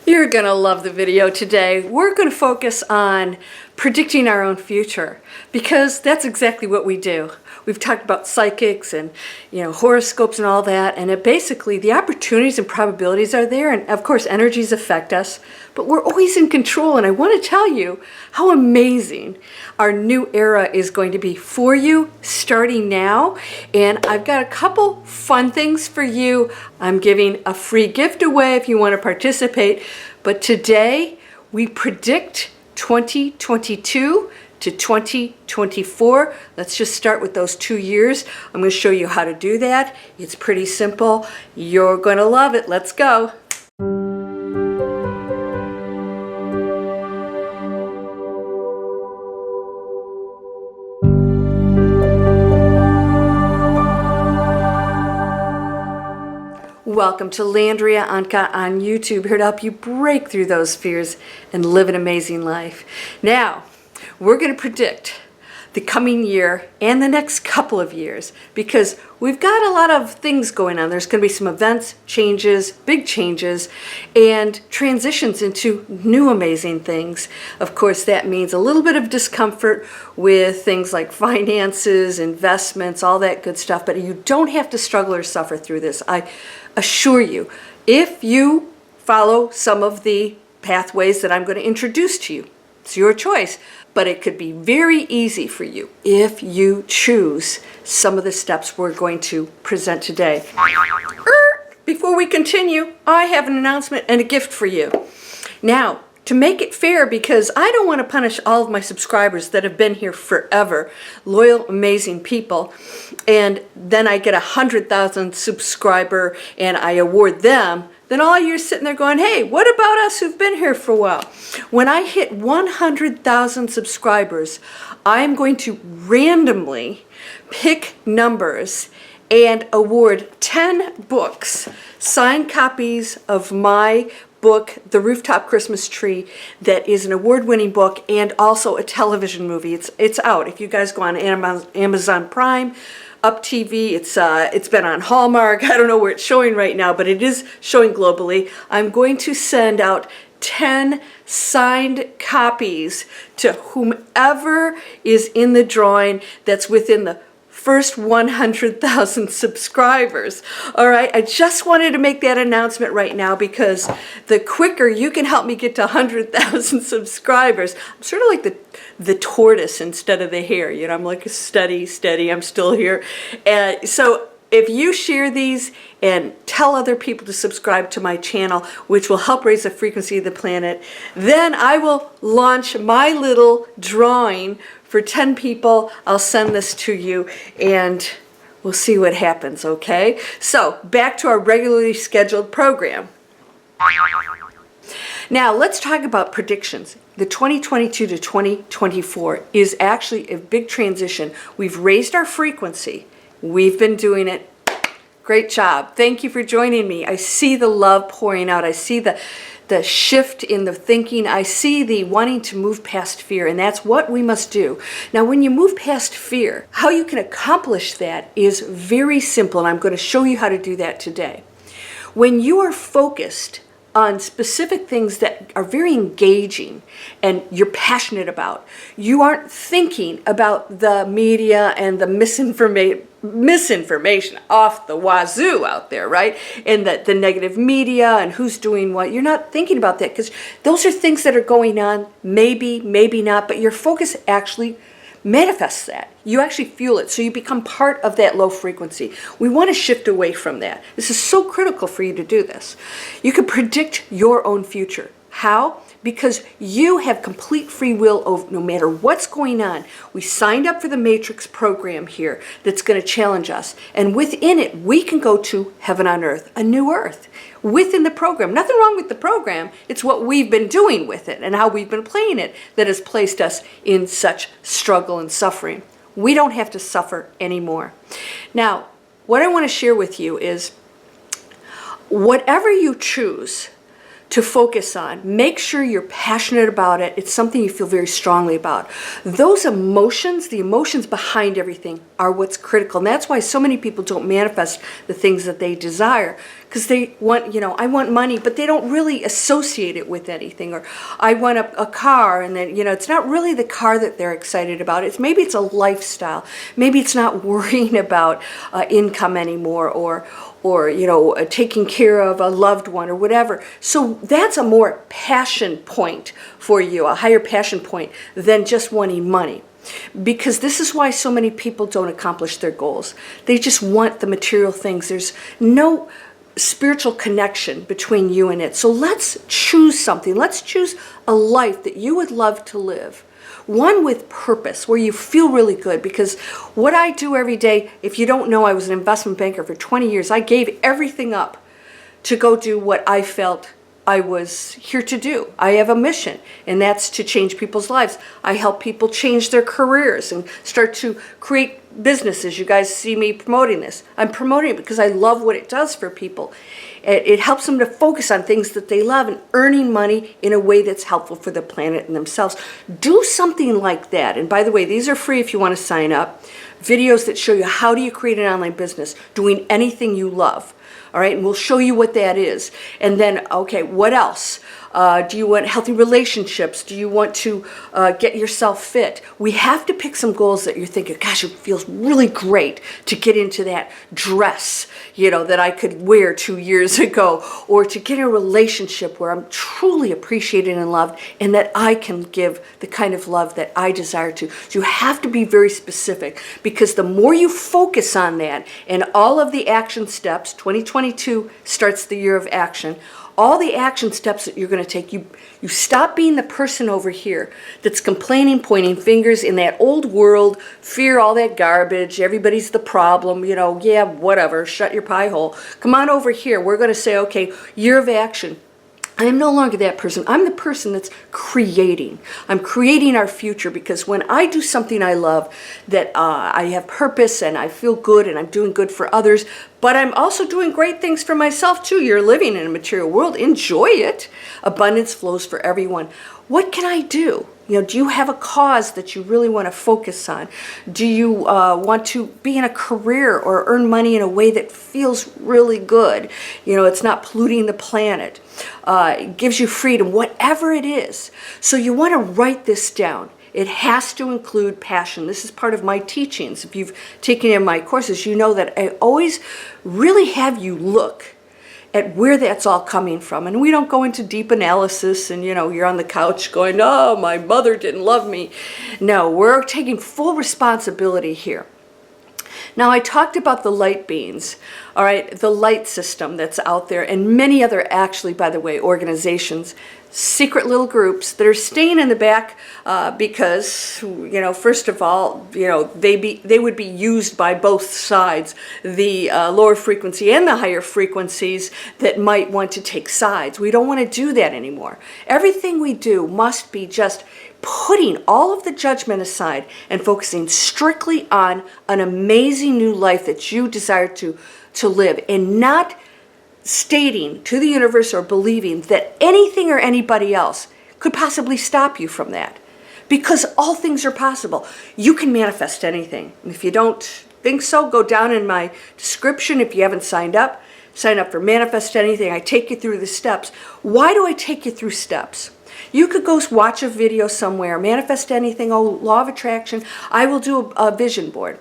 You're gonna love the video today. We're gonna focus on predicting our own future because that's exactly what we do. We've talked about psychics and horoscopes and all that, and basically the opportunities and probabilities are there, and of course energies affect us, but we're always in control. And I want to tell you how amazing our new era is going to be for you starting now. And I've got a couple fun things for you. I'm giving a free gift away if you want to participate, but today we predict 2022 to 2024. Let's just start with those 2 years. I'm going to show you how to do that. It's pretty simple. You're going to love it. Let's go. Welcome to Landria Onkka on YouTube, here to help you break through those fears and live an amazing life. Now, we're going to predict the coming year and the next couple of years because we've got a lot of things going on. There's going to be some events, changes, big changes, and transitions into new amazing things. Of course, that means a little bit of discomfort with things like finances, investments, all that good stuff, but you don't have to struggle or suffer through this. I assure you, if you follow some of the pathways that I'm going to introduce to you, it's your choice, but it could be very easy for you if you choose some of the steps we're going to present today. Before we continue, I have an announcement and a gift for you. Now, to make it fair, because I don't want to punish all of my subscribers that have been here forever, loyal, amazing people, and then I get 100,000 subscriber and I award them, then all you're sitting there going, hey, what about us who've been here for a while? When I hit 100,000 subscribers, I'm going to randomly pick numbers and award 10 books, signed copies of my book, The Rooftop Christmas Tree, that is an award-winning book and also a television movie. It's out. If you guys go on Amazon Prime, Up TV, it's been on Hallmark. I don't know where it's showing right now, but it is showing globally. I'm going to send out 10 signed copies to whomever is in the drawing that's within the first 100,000 subscribers. All right, I just wanted to make that announcement right now because the quicker you can help me get to 100,000 subscribers, I'm sort of like the tortoise instead of the hare. I'm like steady, I'm still here. And so if you share these and tell other people to subscribe to my channel, which will help raise the frequency of the planet, then I will launch my little drawing for 10 people. I'll send this to you and we'll see what happens, okay? So back to our regularly scheduled program. Now let's talk about predictions. The 2022 to 2024 is actually a big transition. We've raised our frequency. We've been doing it. Great job. Thank you for joining me. I see the love pouring out. I see the shift in the thinking. I see the wanting to move past fear, and that's what we must do. Now, when you move past fear, how you can accomplish that is very simple, and I'm going to show you how to do that today. When you are focused on specific things that are very engaging and you're passionate about, you aren't thinking about the media and the misinformation off the wazoo out there, right? And the negative media and who's doing what. You're not thinking about that because those are things that are going on, maybe, maybe not, but your focus actually manifests that. You actually fuel it, so you become part of that low frequency. We want to shift away from that. This is so critical for you to do this. You can predict your own future. How? Because you have complete free will over no matter what's going on. We signed up for the Matrix program here that's going to challenge us. And within it, we can go to heaven on earth, a new earth. Within the program. Nothing wrong with the program. It's what we've been doing with it and how we've been playing it that has placed us in such struggle and suffering. We don't have to suffer anymore. Now, what I want to share with you is whatever you choose to focus on. Make sure you're passionate about it. It's something you feel very strongly about. Those emotions, the emotions behind everything, are what's critical. And that's why so many people don't manifest the things that they desire. Because they want, I want money, but they don't really associate it with anything. Or I want a car, and then, it's not really the car that they're excited about. Maybe it's a lifestyle. Maybe it's not worrying about income anymore, or taking care of a loved one or whatever. So that's a more passion point for you, a higher passion point than just wanting money. Because this is why so many people don't accomplish their goals. They just want the material things. There's no spiritual connection between you and it. So let's choose something. Let's choose a life that you would love to live. One with purpose, where you feel really good. Because what I do every day, if you don't know, I was an investment banker for 20 years. I gave everything up to go do what I felt I was here to do. I have a mission, and that's to change people's lives. I help people change their careers and start to create businesses. You guys see me promoting this. I'm promoting it because I love what it does for people. It helps them to focus on things that they love and earning money in a way that's helpful for the planet and themselves. Do something like that. And by the way, these are free if you want to sign up. Videos that show you how do you create an online business doing anything you love. All right, and we'll show you what that is. And then, okay, what else? Do you want healthy relationships? Do you want to get yourself fit? We have to pick some goals that you're thinking, gosh, it feels really great to get into that dress, that I could wear 2 years ago, or to get in a relationship where I'm truly appreciated and loved, and that I can give the kind of love that I desire to. So you have to be very specific, because the more you focus on that and all of the action steps, 2022 starts the year of action, all the action steps that you're going to take, you stop being the person over here that's complaining, pointing fingers in that old world, fear, all that garbage, everybody's the problem, yeah, whatever, shut your pie hole. Come on over here. We're going to say, okay, year of action. I am no longer that person. I'm the person that's creating. I'm creating our future, because when I do something I love, that I have purpose and I feel good and I'm doing good for others, but I'm also doing great things for myself too. You're living in a material world. Enjoy it. Abundance flows for everyone. What can I do? Do you have a cause that you really want to focus on? Do you want to be in a career or earn money in a way that feels really good? It's not polluting the planet. It gives you freedom, whatever it is. So you want to write this down. It has to include passion. This is part of my teachings. If you've taken in my courses, you know that I always really have you look at where that's all coming from. And we don't go into deep analysis and, you're on the couch going, oh, my mother didn't love me. No, we're taking full responsibility here. Now, I talked about the light beings, all right, the light system that's out there, and many other, actually, by the way, organizations, secret little groups that are staying in the back because, first of all, they would be used by both sides, the lower frequency and the higher frequencies that might want to take sides. We don't want to do that anymore. Everything we do must be just putting all of the judgment aside and focusing strictly on an amazing new life that you desire to live, and not stating to the universe or believing that anything or anybody else could possibly stop you from that. Because all things are possible. You can manifest anything. And if you don't think so, go down in my description. If you haven't signed up, sign up for Manifest Anything. I take you through the steps. Why do I take you through steps? You could go watch a video somewhere, Manifest Anything, Law of Attraction. I will do a vision board.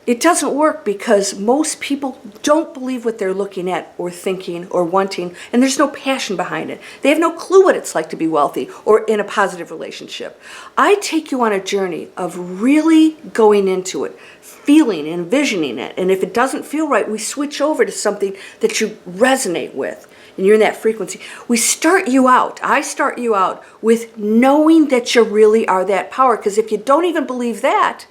It doesn't work because most people don't believe what they're looking at or thinking or wanting, and there's no passion behind it. They have no clue what it's like to be wealthy or in a positive relationship. I take you on a journey of really going into it, feeling, envisioning it, and if it doesn't feel right, we switch over to something that you resonate with, and you're in that frequency. I start you out with knowing that you really are that power, because if you don't even believe that,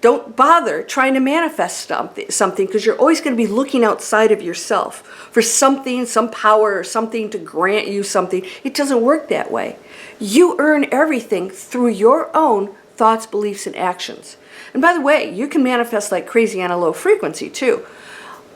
don't bother trying to manifest something, because you're always going to be looking outside of yourself for something, some power, or something to grant you something. It doesn't work that way. You earn everything through your own thoughts, beliefs, and actions. And by the way, you can manifest like crazy on a low frequency too.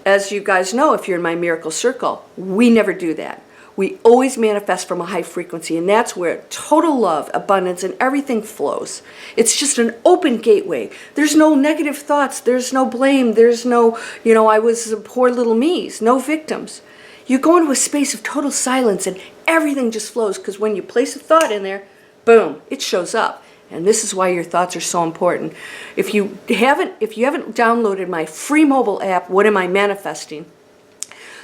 As you guys know, if you're in my miracle circle, we never do that. We always manifest from a high frequency, and that's where total love, abundance, and everything flows. It's just an open gateway. There's no negative thoughts. There's no blame. There's no, I was a poor little me's. No victims. You go into a space of total silence, and everything just flows, because when you place a thought in there, boom, it shows up. And this is why your thoughts are so important. If you haven't downloaded my free mobile app, What Am I Manifesting?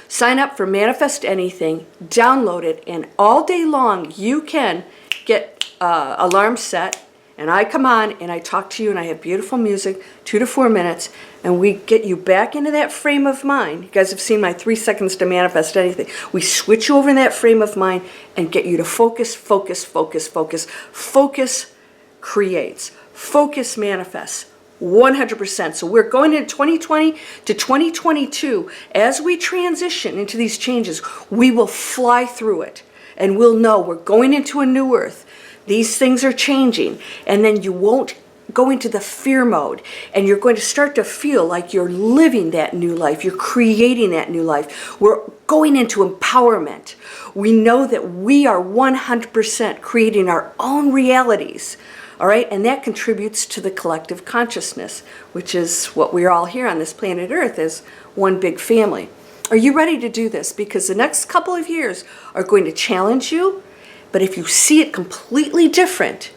Sign up for Manifest Anything, download it, and all day long you can get alarms set, and I come on and I talk to you, and I have beautiful music, 2 to 4 minutes, and we get you back into that frame of mind. You guys have seen my 3 seconds to manifest anything. We switch you over in that frame of mind and get you to focus, focus, focus, focus. Focus creates. Focus manifests. 100%. So we're going into 2020 to 2022. As we transition into these changes, we will fly through it, and we'll know we're going into a new earth. These things are changing, and then you won't go into the fear mode, and you're going to start to feel like you're living that new life. You're creating that new life. We're going into empowerment. We know that we are 100% creating our own realities. All right, and that contributes to the collective consciousness, which is what we're all here on this planet Earth as one big family. Are you ready to do this? Because the next couple of years are going to challenge you, but if you see it completely different,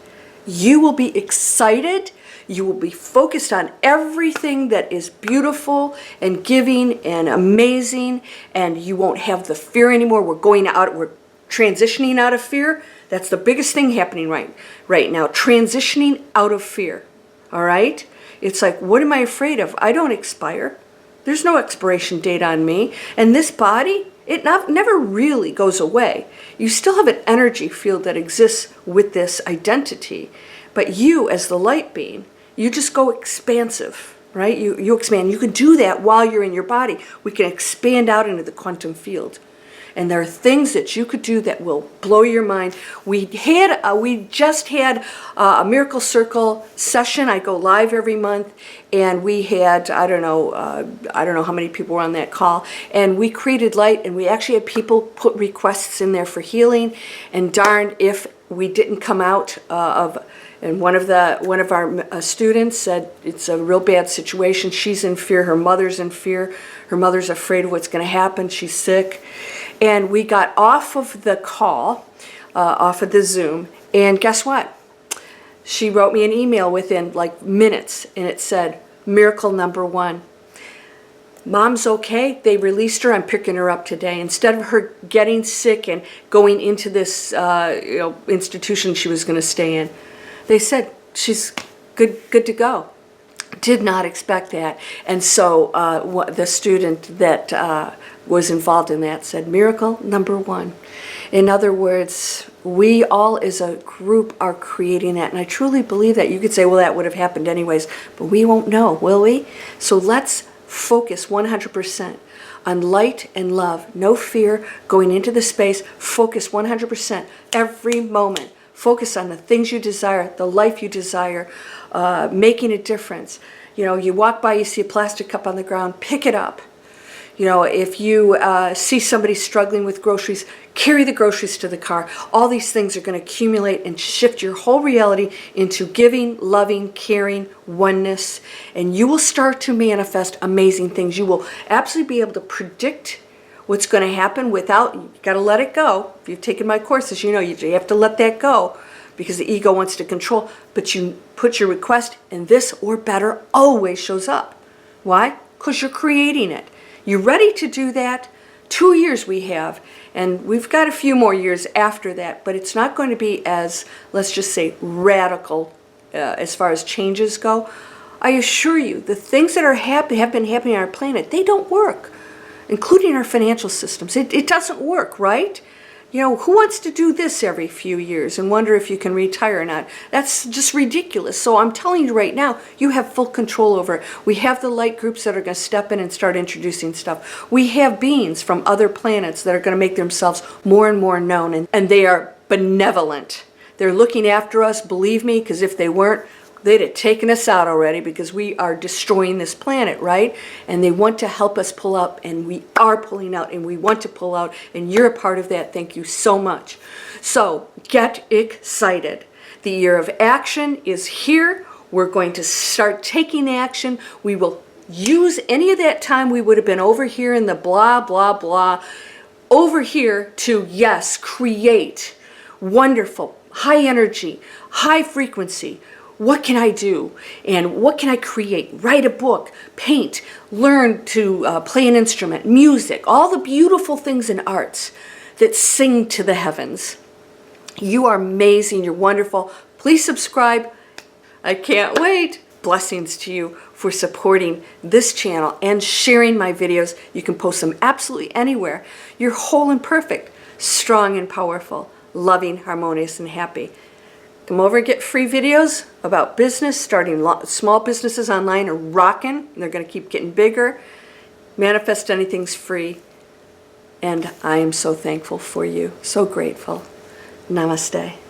you will be excited, you will be focused on everything that is beautiful and giving and amazing, and you won't have the fear anymore. We're transitioning out of fear. That's the biggest thing happening right now, transitioning out of fear, all right? It's like, what am I afraid of? I don't expire. There's no expiration date on me. And this body, it never really goes away. You still have an energy field that exists with this identity. But you, as the light being, you just go expansive, right? You expand. You can do that while you're in your body. We can expand out into the quantum field. And there are things that you could do that will blow your mind. We just had a Miracle Circle session. I go live every month, and we had I don't know how many people were on that call. And we created light, and we actually had people put requests in there for healing. And darn if we didn't come out And one of our students said it's a real bad situation. She's in fear. Her mother's in fear. Her mother's afraid of what's going to happen. She's sick. And we got off of the call, off of the Zoom, and guess what? She wrote me an email within like minutes, and it said, miracle number 1. Mom's okay. They released her. I'm picking her up today. Instead of her getting sick and going into this institution she was going to stay in, they said she's good to go. Did not expect that. And so the student that was involved in that said, miracle number 1. In other words, we all as a group are creating that. And I truly believe that. You could say, well, that would have happened anyways, but we won't know, will we? So let's focus 100% on light and love. No fear, going into the space. Focus 100% every moment. Focus on the things you desire, the life you desire, making a difference. You walk by, you see a plastic cup on the ground, pick it up. If you see somebody struggling with groceries, carry the groceries to the car. All these things are going to accumulate and shift your whole reality into giving, loving, caring, oneness, and you will start to manifest amazing things. You will absolutely be able to predict what's going to happen without, you got to let it go. If you've taken my courses, you have to let that go because the ego wants to control, but you put your request and this or better always shows up. Why? Because you're creating it. You ready to do that? 2 years we have, and we've got a few more years after that, but it's not going to be as, let's just say, radical as far as changes go. I assure you, the things that have been happening on our planet, they don't work, including our financial systems. It doesn't work, right? Who wants to do this every few years and wonder if you can retire or not? That's just ridiculous. So I'm telling you right now, you have full control over it. We have the light groups that are going to step in and start introducing stuff. We have beings from other planets that are going to make themselves more and more known, and they are benevolent. They're looking after us, believe me, because if they weren't, they'd have taken us out already because we are destroying this planet, right? And they want to help us pull up, and we are pulling out, and we want to pull out, and you're a part of that. Thank you so much. So get excited. The year of action is here. We're going to start taking action. We will use any of that time we would have been over here in the blah, blah, blah, over here to, yes, create wonderful, high energy, high frequency. What can I do? And what can I create? Write a book, paint, learn to play an instrument, music, all the beautiful things in arts that sing to the heavens. You are amazing. You're wonderful. Please subscribe. I can't wait. Blessings to you for supporting this channel and sharing my videos. You can post them absolutely anywhere. You're whole and perfect, strong and powerful, loving, harmonious, and happy. Come over and get free videos about business, starting small businesses online are rocking, and they're going to keep getting bigger. Manifest Anything's free, and I am so thankful for you, so grateful. Namaste.